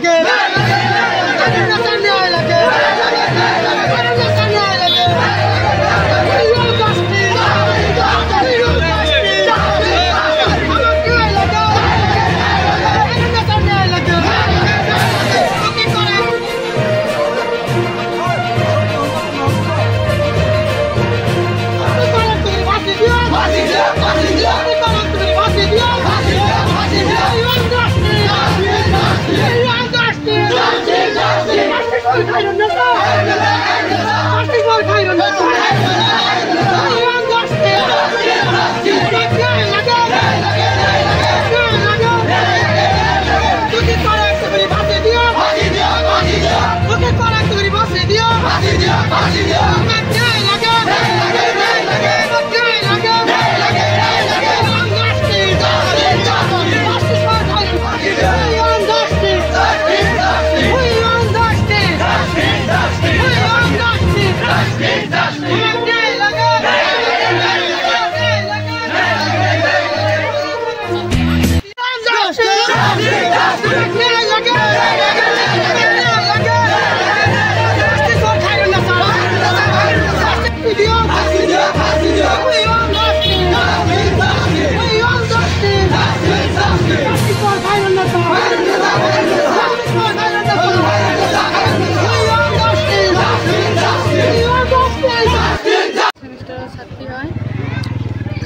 লাগে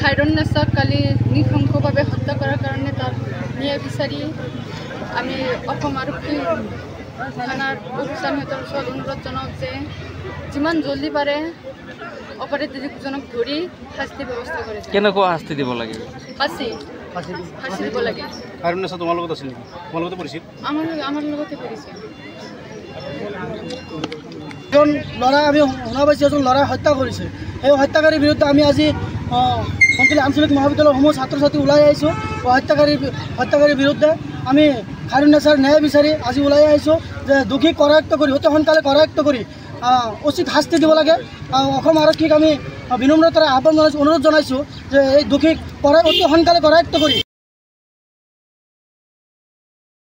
খাইৰুন্নেছক কালি নৃশংসভাৱে হত্যা কৰাৰ কাৰণে তাৰ ন্যায় বিচাৰি আমি অসম আৰক্ষী থানাৰ অফিচাৰহঁতৰ ওচৰত অনুৰোধ জনাওঁ যে যিমান জলদি পাৰে অপৰাধীজনক ধৰি শাস্তি ব্যৱস্থা কৰে। কেনেকুৱা শাস্তি দিব লাগে? ফাঁচি দিব লাগে। খাইৰুন্নেছ তোমাৰ লগত আছিল নেকি? তোমাৰ লগতে পৰিছিল? আমাৰ লগতে পৰিছিল। এজন ল'ৰা আমি শুনা পাইছোঁ এজন ল'ৰাই হত্যা কৰিছে। সেই হত্যাকাৰীৰ বিৰুদ্ধে আমি আজি আঞ্চলিক মহাবিদ্যালয়সমূহ ছাত্ৰ ছাত্ৰী ওলাই আহিছোঁ। হত্যাকাৰীৰ বিৰুদ্ধে আমি খাইৰুন্নেছৰ ন্যায় বিচাৰি আজি ওলাই আহিছোঁ যে দোষীক কৰায়ত্ব কৰি অতি সোনকালে কৰায়ত্ব কৰি উচিত শাস্তি দিব লাগে। অসম আৰক্ষীক আমি বিনম্ৰতাৰে আহ্বান জনাইছোঁ, অনুৰোধ জনাইছোঁ যে এই দোষীক অতি সোনকালে কৰায়ত্ব কৰি